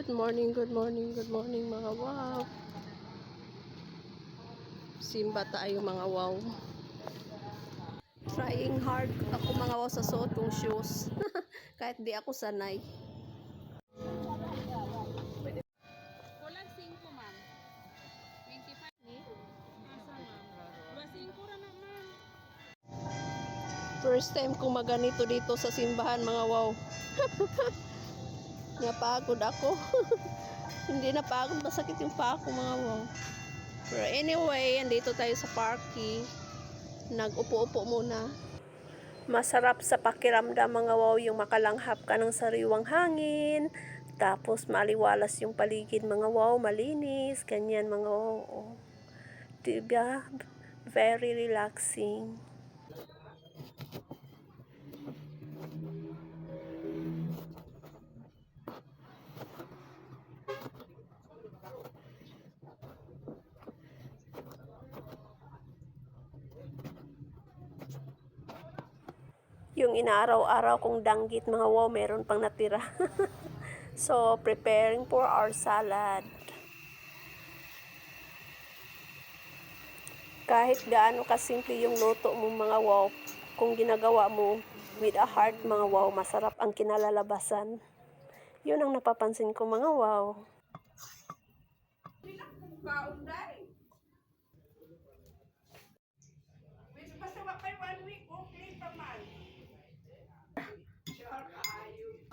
Good morning mga wow. Simba tayo mga wow. Trying hard ako mga wow sa suot kong shoes. Kahit di ako sanay. Kulang 5, ma'am. 25 ni? Asa, ma'am? 25 ra na, ma'am. First time ko maganito dito sa simbahan mga wow. Napagod ako. Hindi napagod, masakit yung paa ko mga wow. Pero anyway, andito tayo sa parking. Nag-upo-upo muna. Masarap sa pakiramdam mga wow yung makalanghap ka ng sariwang hangin. Tapos maliwalas yung paligid mga wow, malinis, ganyan mga wow. Oh. Diba? Very relaxing. Yung inaaraw-araw kong danggit mga wow, meron pang natira. So, preparing for our salad. Kahit gaano kasimple yung luto mo mga wow, kung ginagawa mo with a heart mga wow, masarap ang kinalalabasan. Yun ang napapansin ko mga wow.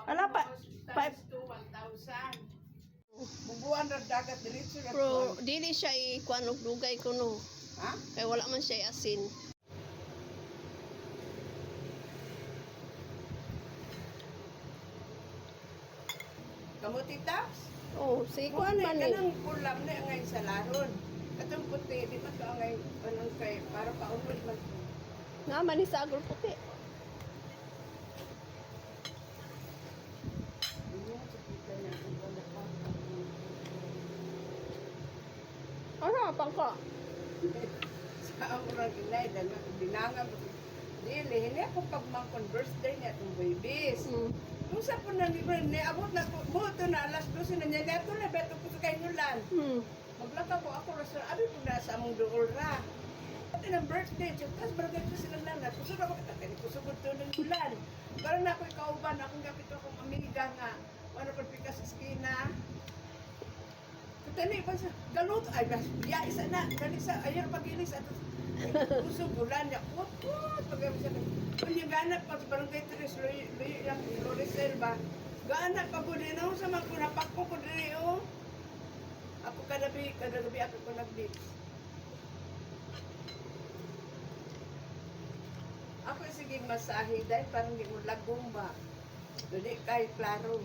Ala pa, 5 to 1,000. Bubuan ra dagat diretso ra. Pero dili siya ikuan og dugay ko no. Ha? Kay wala man siya asin. Kamuti taps? Oh, si ikuan man ni. Kanang pulam na ngay sa laron. Katong puti di pa to ngay anong kay para paunod man. Nga man ni sagol puti. Ano pang ka? Sa amurang inay dinanga dili hindi ako pagmangkon birthday niya itong babies. Kung sa po nang ni abot na mo to na alas 12 na niya gato na beto ko sa kay nulan. Maglaka ko ako sa abi ko na sa among duol ra. Ate ng birthday, tapos barangay ko silang langat. Kusog ako kita, kusugod to ng ulan. Parang na ako'y kauban, akong kapit akong amiga nga. Ano pa pika sa skina. Katani pa sa galut, ay ya isa na. Kani sa ayer pagilis at kusog ulan niya. Put, pagkami sa kung yung ganap pa sa barangay Tres, luyo lang, Reserva. Ganap pa ko din ako sa mga kunapak ko din o. Ako kagabi ako ko nag-beach. Ako sige masahe dahil parang di mo lagong ba. Dili kay klaro.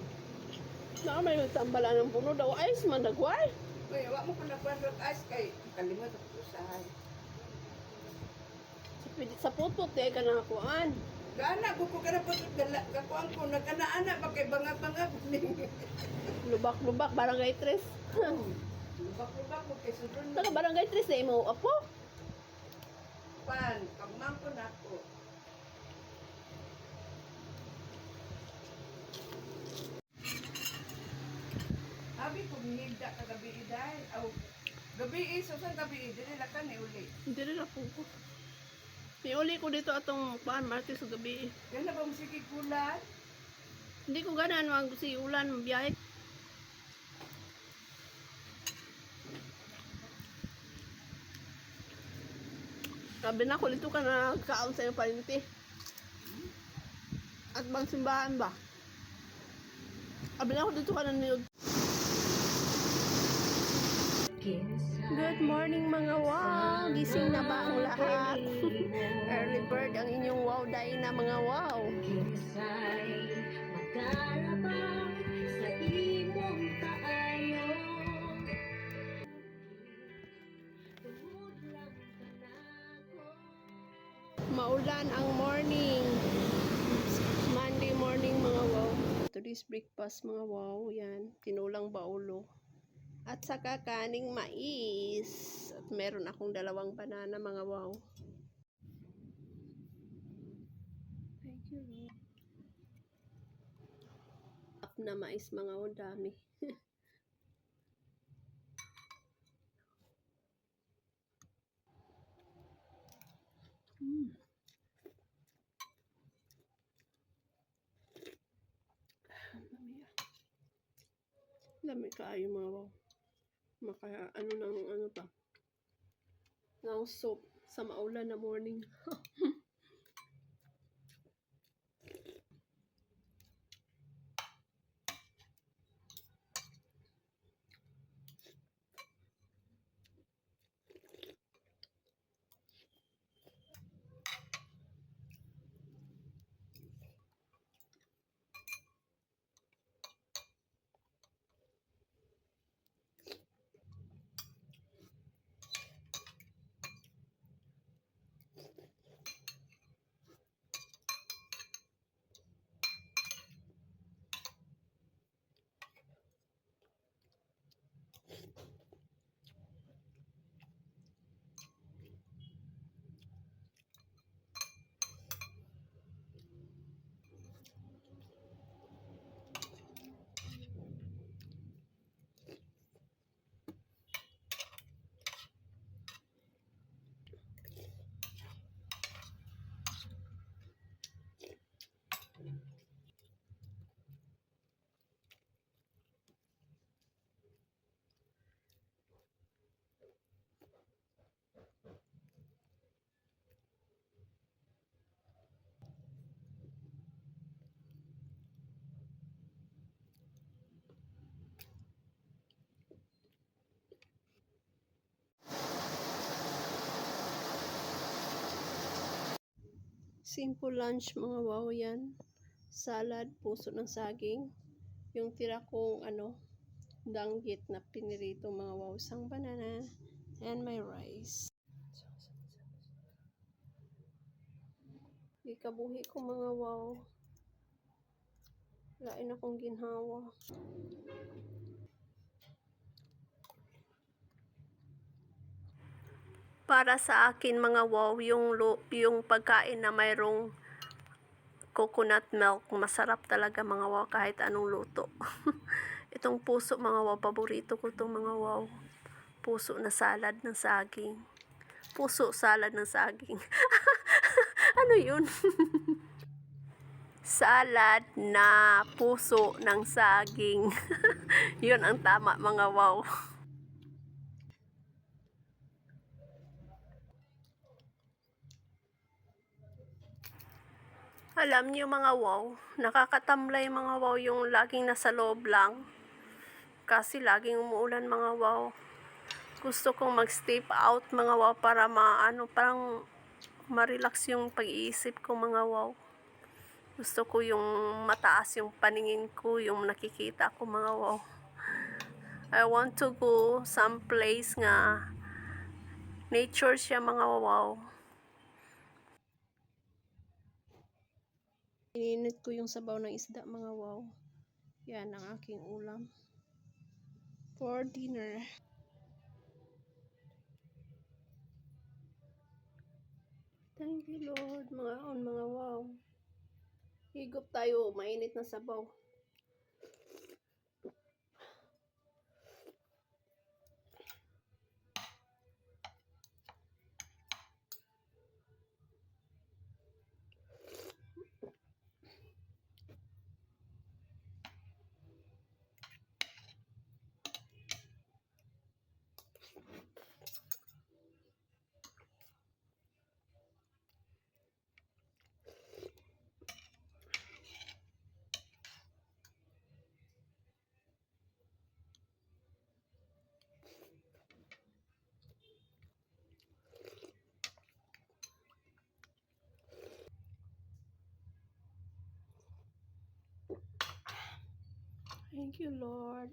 Na may tambalan ng puno daw ice man dagway. Uy, wa mo ko nagkwento ice kay kalimot ako usahay. Sa putot eh ka nakakuan. Gana ko kana po kakuan ko nagana-ana ba kay bangag-bangag ning. Lubak-lubak barangay 3. Lubak-lubak ko kay sudron. Taga barangay 3 eh mo apo. Pan, pagmangko nako. Abi ko nigda kagabi iday. Aw gabi so sa gabi dili la kan ni uli. Hindi rin ako ko. May uli ko dito atong paan martes sa gabi. Yan na ba mo sige kulan? Hindi ko ganan mag si ulan biyahe. Sabi na ko dito ka na kaon sa iyong palinti. At bang simbahan ba? Sabi na ko dito ka na niyod. Good morning mga wow! Gising na ba ang lahat? Early bird ang inyong wow day na mga wow. Maulan ang morning. Monday morning mga wow. Today's breakfast mga wow. Yan, tinulang baulo. At saka kaning mais. At meron akong 2 banana mga wow. Thank you. Up na mais mga wow, dami. kaayo mga wow. Maka ano nang ano pa. Ng soup sa maulan na morning. Simple lunch mga wow yan. Salad, puso ng saging. Yung tira kong danggit na pinirito mga wow. Isang banana. And my rice. Ikabuhi ko mga wow. Lain akong ginhawa. Para sa akin mga wow, yung pagkain na mayroong coconut milk, masarap talaga mga wow kahit anong luto. Itong puso mga wow, paborito ko itong mga wow. Puso na salad ng saging. Puso salad ng saging. Ano yun? Salad na puso ng saging. Yun ang tama mga wow. Alam niyo mga wow, nakakatamlay mga wow yung laging nasa loob lang. Kasi laging umuulan mga wow. Gusto kong mag-step out mga wow para parang ma-relax yung pag-iisip ko mga wow. Gusto ko yung mataas yung paningin ko, yung nakikita ko mga wow. I want to go some place nga nature siya mga wow. Ininit ko yung sabaw ng isda mga wow. Yan ang aking ulam for dinner. Thank you Lord, mga wow. Higop tayo, mainit na sabaw. Thank you Lord.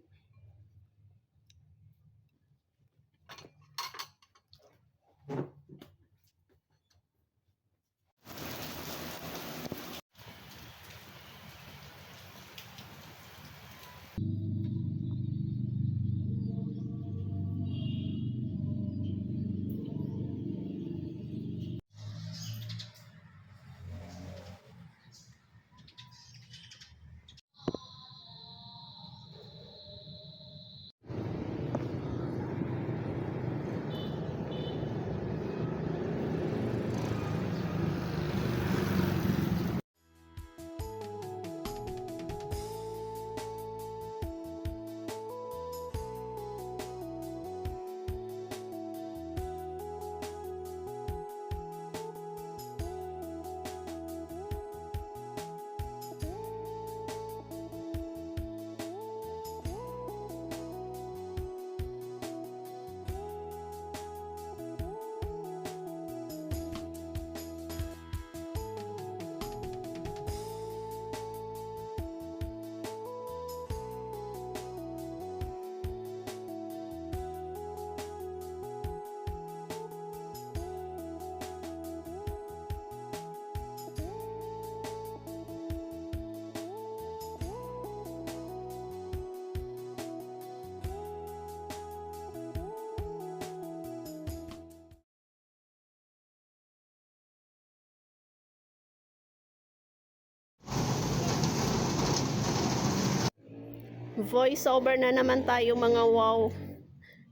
Voice over na naman tayo mga wow.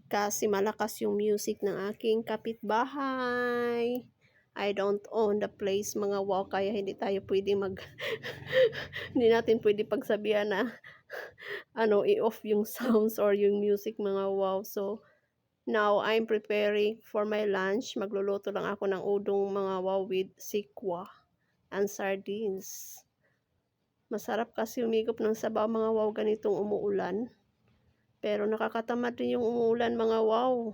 Kasi malakas yung music ng aking kapitbahay. I don't own the place mga wow, kaya hindi tayo pwede hindi natin pwede pagsabihan na i-off yung sounds or yung music mga wow. So now I'm preparing for my lunch. Magluluto lang ako ng udong mga wow with sikwa and sardines. Masarap kasi umigop ng sabaw mga wow ganitong umuulan. Pero nakakatamad din yung umuulan mga wow.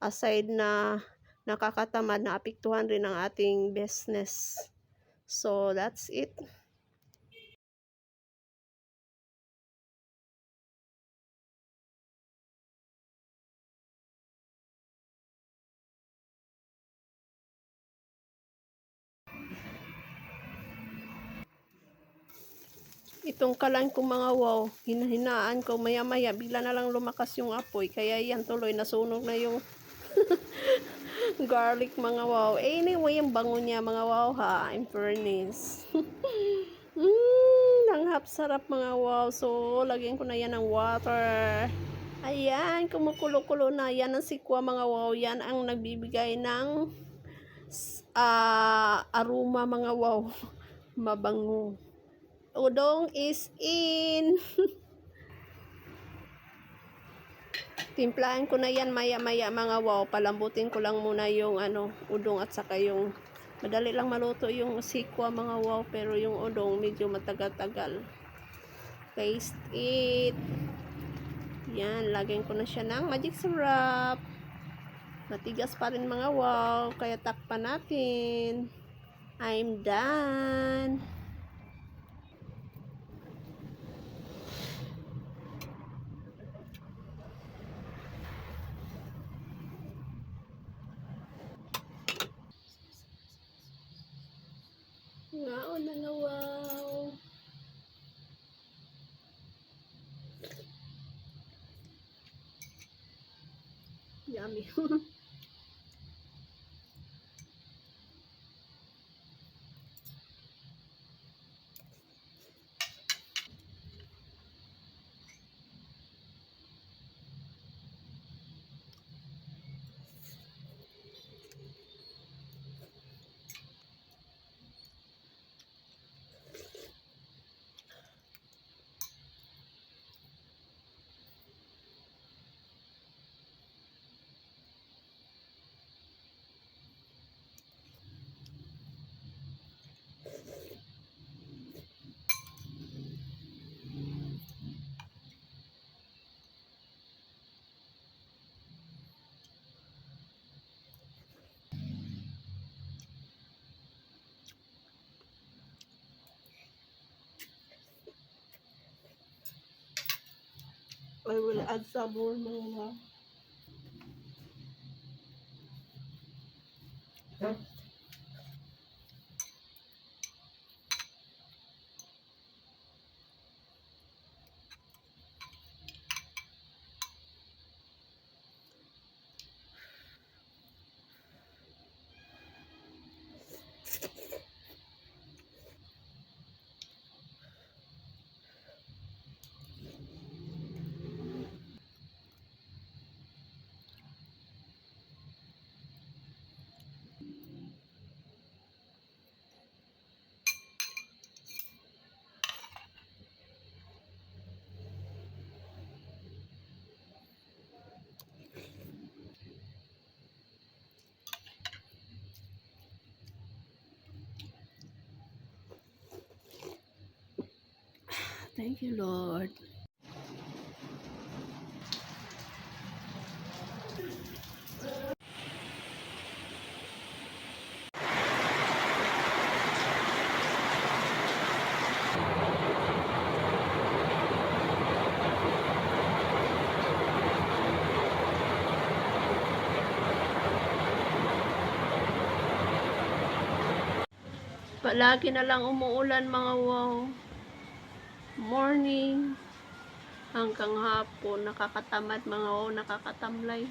Aside na nakakatamad, naapektuhan rin ang ating business. So that's it. Itong kalan ko mga wow, hinahinaan ko maya-maya, bigla na lang lumakas yung apoy. Kaya yan tuloy, nasunog na yung garlic mga wow. Anyway, yung bango niya mga wow ha, in fairness. Langhap sarap mga wow. So, lagyan ko na yan ng water. Ayan, kumukulo-kulo na. Yan ang sikwa mga wow. Yan ang nagbibigay ng aroma mga wow. Mabango. Udong is in. Timplahan ko na yan maya-maya mga wow. Palambutin ko lang muna yung udong at saka yung madali lang maluto yung sikwa mga wow, pero yung udong medyo matagal-tagal. Taste it. Yan, lagyan ko na siya ng magic syrup. Matigas pa rin mga wow, kaya takpan natin. I'm done. Ngaon na nga wow. Yummy. I will add some more mga wow. Thank you, Lord. Palagi na lang umuulan mga wow. Morning hanggang hapon, nakakatamad mga wow, nakakatamlay.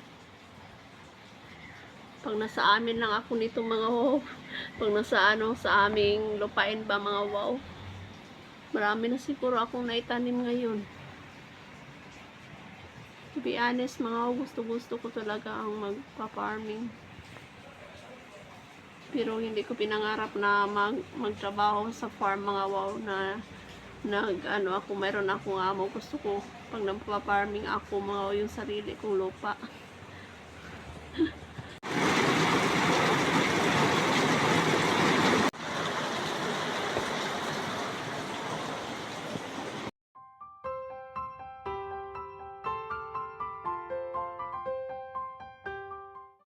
Pag nasa amin lang ako nito mga wow, pag nasa sa aming lupain ba mga wow, marami na siguro akong naitanim ngayon. To be honest, mga wow, gusto ko talaga ang magpa-farming. Pero hindi ko pinangarap na magtrabaho sa farm, mga wow, na mayroon akong amo. Gusto ko pag nagpa-farming ako, mga wow, yung sarili kong lupa.